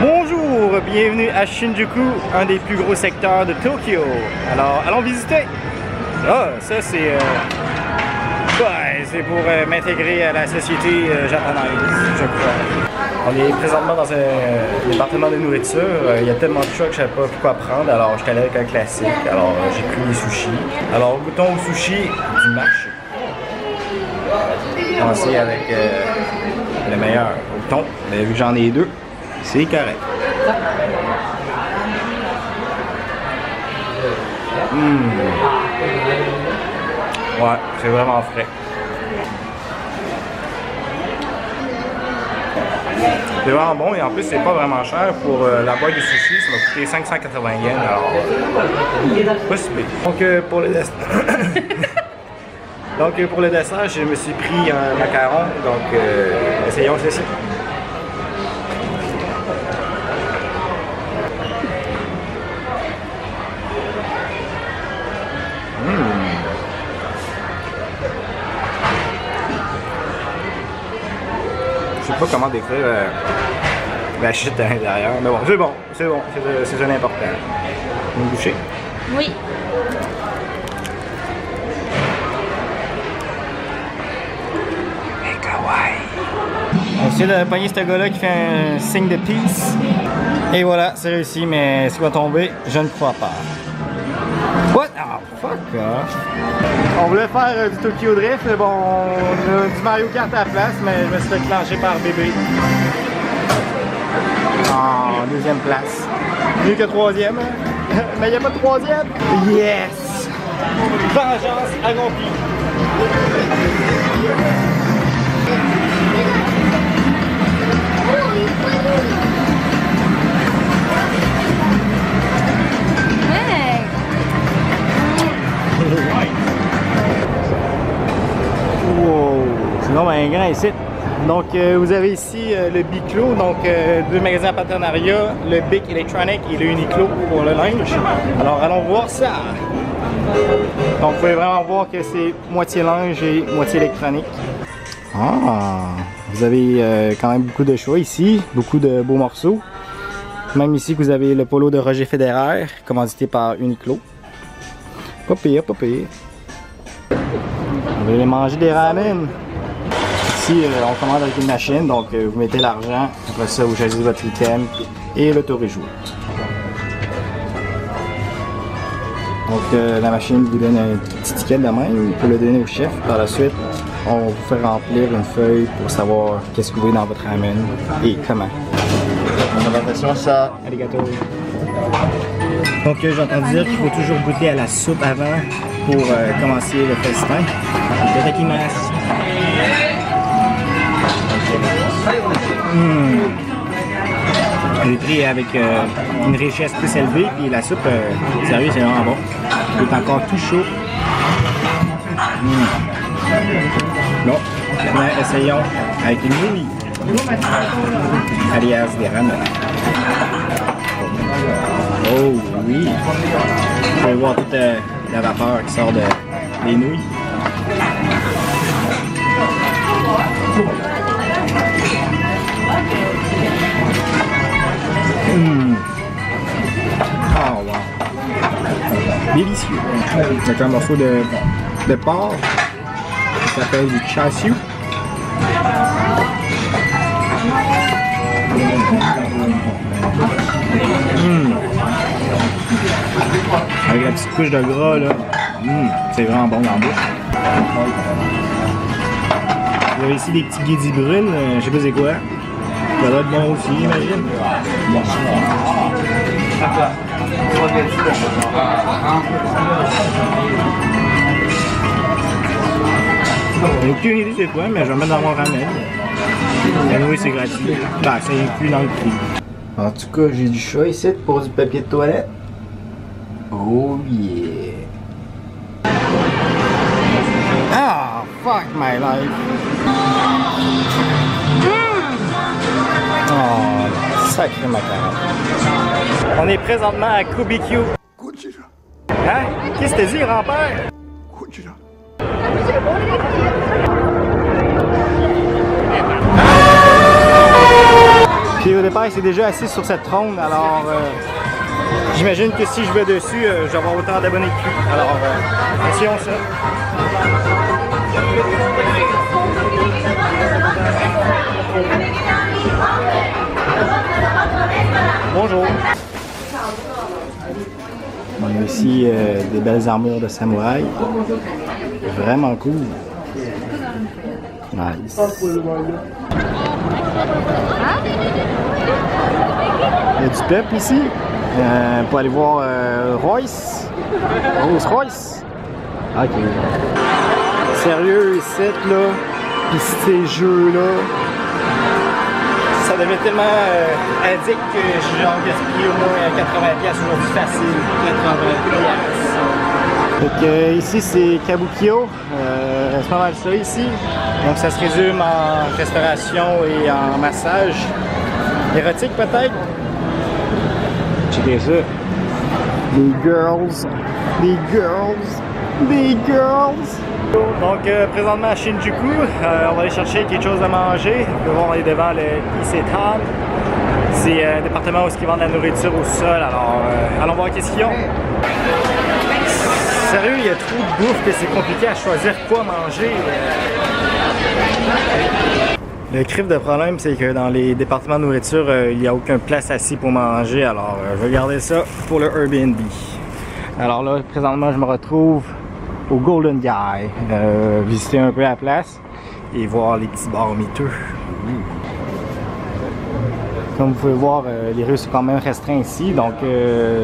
Bonjour, bienvenue à Shinjuku, un des plus gros secteurs de Tokyo. Alors, allons visiter. Ah, ça c'est c'est pour m'intégrer à la société japonaise, je crois. On est présentement dans un département de nourriture. Il y a tellement de choix que je ne savais pas quoi prendre. Alors, je suis allé avec un classique. Alors, j'ai pris les sushis. Alors, goûtons au sushi du marché. On va commencer avec le meilleur, au thon. Mais vu que j'en ai deux, c'est correct. Ouais, c'est vraiment frais. C'est vraiment bon et en plus c'est pas vraiment cher pour la boîte de sushi, ça m'a coûté 580 yens, alors pas si pire. Donc pour le dessert, pour le dessert, je me suis pris un macaron, donc essayons ceci. Je sais pas comment décrire la chute à l'intérieur, mais bon, c'est ça l'important. Une bouchée? Oui. Hey, kawaii! On essaie de pogner ce gars-là qui fait un signe de peace. Et voilà, c'est réussi, mais est-ce qu'il va tomber? Je ne crois pas. What? Oh, fuck off! On voulait faire du Tokyo Drift, mais bon, on a du Mario Kart à la place, mais je me suis fait clencher par bébé. En deuxième place. Mieux que troisième, hein? Mais il n'y a pas de troisième! Yes! Vengeance accomplie! Wow, c'est vraiment un grand ici. Donc vous avez ici le Biclo, donc deux magasins en partenariat, le Bic Electronic et le Uniqlo pour le linge. Alors allons voir ça. Donc vous pouvez vraiment voir que c'est moitié linge et moitié électronique. Ah, vous avez quand même beaucoup de choix ici, beaucoup de beaux morceaux. Même ici vous avez le polo de Roger Federer, commandité par Uniqlo. Pas pire, pas pire. Vous allez manger des ramen. Ici, on commande avec une machine, donc vous mettez l'argent, après ça vous choisissez votre item et le tour est joué. Donc la machine vous donne un petit ticket de même, vous pouvez le donner au chef. Par la suite, on vous fait remplir une feuille pour savoir qu'est-ce que vous voulez dans votre ramen et comment. Attention ça. Arigato. Donc j'ai entendu dire qu'il faut toujours goûter à la soupe avant pour commencer le festin. Itadakimasu. J'ai pris avec une richesse plus élevée, puis la soupe, sérieux, c'est vraiment bon. Il est encore tout chaud. Bon, maintenant essayons avec une nouille, alias des ramen. Oh oui! Vous pouvez voir toute la vapeur qui sort des nouilles. Oh wow! Délicieux! C'est un morceau de porc qui s'appelle du chashu. Avec la petite couche de gras là, c'est vraiment bon dans la bouche. Vous avez ici des petits guédis brunes, je sais pas c'est quoi. Ça doit être bon aussi, j'imagine. J'ai aucune idée c'est quoi, mais je vais mettre dans mon ramen. Et oui, c'est gratuit. Bah, c'est inclus dans le prix. En tout cas, j'ai du choix ici pour du papier de toilette. Oh yeah! Ah, fuck my life! Oh, sacré macaron! On est présentement à QBQ. Hein? Qu'est-ce que t'as dit, grand-père? Puis au départ, il s'est déjà assis sur cette trône, alors j'imagine que si je vais dessus, je vais avoir autant d'abonnés que lui. Alors, essayons ça. Bonjour. On a ici des belles armures de samouraï. Vraiment cool. Nice. Il y a du peuple ici. Pour aller voir Royce. Rolls-Royce. Ok. Sérieux, ici, là. Pis ces jeux-là. Ça devient tellement addict que j'en gaspille au moins 80$ aujourd'hui facile. 80$. Donc ici c'est Kabukiyo. C'est pas mal ça ici. Donc ça se résume en restauration et en massage. Érotique peut-être. Checkez ça. Des girls. Des girls. Des girls. Donc présentement à Shinjuku, on va aller chercher quelque chose à manger. Vous pouvez voir, on est devant le Isetan. C'est un département où ils vendent de la nourriture au sol. Alors allons voir qu'est-ce qu'ils ont. Sérieux, il y a trop de bouffe que c'est compliqué à choisir quoi manger. Le crif de problème, c'est que dans les départements de nourriture, il n'y a aucune place assise pour manger. Alors je vais garder ça pour le Airbnb. Alors là, présentement, je me retrouve au Golden Guy, visiter un peu la place et voir les petits bars miteux. Comme vous pouvez voir, les rues sont quand même restreintes ici, donc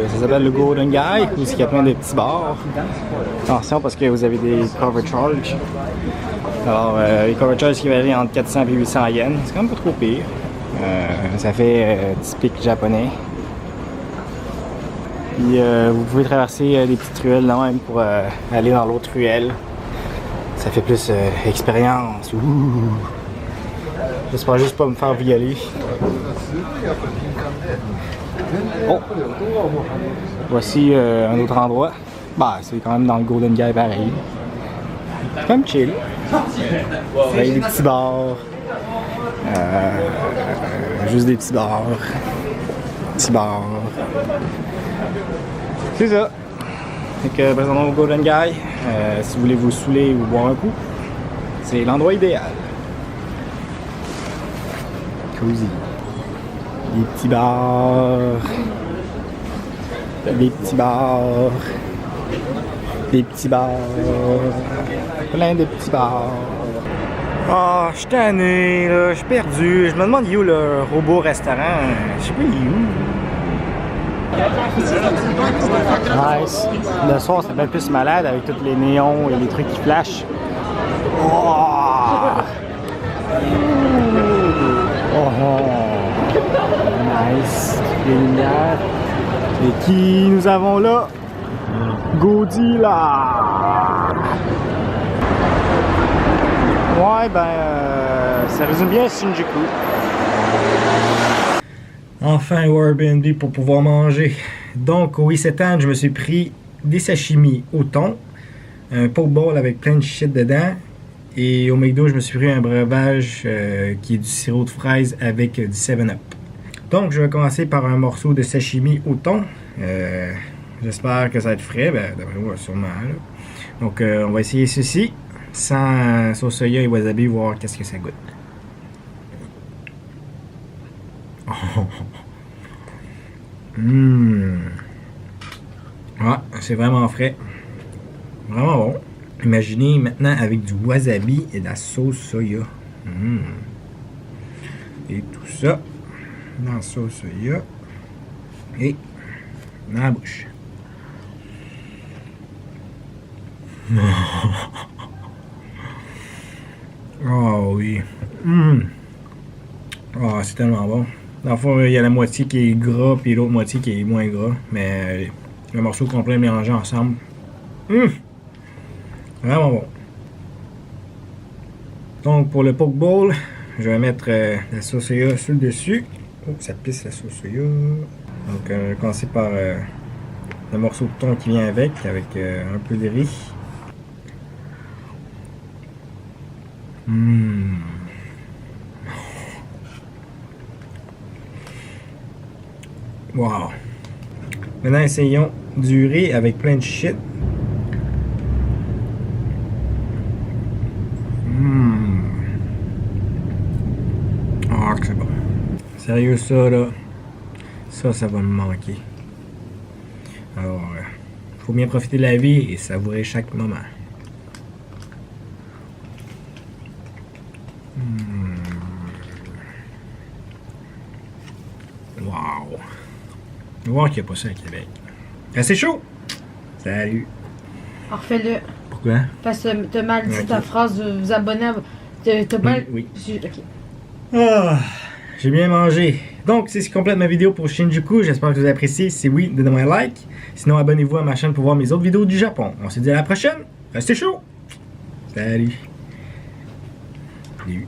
ça s'appelle le Golden Guy, où il y a plein de petits bars. Attention parce que vous avez des cover charges. Alors, les cover charges qui varient entre 400 et 800 yens, c'est quand même pas trop pire. Ça fait typique japonais. Puis vous pouvez traverser des petites ruelles là même pour aller dans l'autre ruelle. Ça fait plus expérience. J'espère juste pas me faire violer. Oh! Voici un autre endroit. Bah, c'est quand même dans le Golden Guy pareil. C'est quand même chill. Avec des petits bars. Juste des petits bars. Petits bars. C'est ça. Donc, présentement au Golden Guy, si vous voulez vous saouler ou boire un coup, c'est l'endroit idéal. Cozy. Des petits bars. Des petits bars. Des petits bars. Plein de petits bars. Ah, je suis tanné, là, je suis perdu. Je me demande, il est où le robot restaurant? Je sais pas, il est où? Nice. Le soir, c'est bien plus malade avec tous les néons et les trucs qui flashent. Oh! Oh! Nice. Les lumières. Et qui nous avons là? Godzilla! Ouais, ben, ça résume bien Shinjuku. Enfin au Airbnb pour pouvoir manger. Donc au Isetan, je me suis pris des sashimi au thon, un pokeball avec plein de shit dedans, et au McDo, je me suis pris un breuvage qui est du sirop de fraise avec du 7-Up. Donc je vais commencer par un morceau de sashimi au thon. J'espère que ça va être frais, ben d'après moi sûrement. Là. Donc on va essayer ceci sans sauce soya et wasabi, voir qu'est-ce que ça goûte. Ah, c'est vraiment frais. Vraiment bon. Imaginez maintenant avec du wasabi et de la sauce soya. Et tout ça dans la sauce soya et dans la bouche. Oh oui. Oh, c'est tellement bon. Dans le fond, il y a la moitié qui est gras puis l'autre moitié qui est moins gras. Mais le morceau complet mélangé ensemble. Vraiment bon. Donc pour le poke bowl, je vais mettre la sauce soya sur le dessus. Oh, ça pisse la sauce soya. Donc je vais commencer par le morceau de thon qui vient avec un peu de riz. Wow! Maintenant essayons du riz avec plein de shit. Ah, que c'est bon. Sérieux, ça là, ça va me manquer. Alors, faut bien profiter de la vie et savourer chaque moment. Wow! Voir qu'il n'y a pas ça à Québec. C'est chaud! Salut! Alors fais-le. Pourquoi? Parce que t'as mal dit Ok. ta phrase de vous abonner à... T'as mal... Oui. Ok. Ah, j'ai bien mangé. Donc, c'est ce qui complète ma vidéo pour Shinjuku. J'espère que vous avez apprécié. Si oui, donnez-moi un like. Sinon, abonnez-vous à ma chaîne pour voir mes autres vidéos du Japon. On se dit à la prochaine. Restez chaud! Salut! Salut.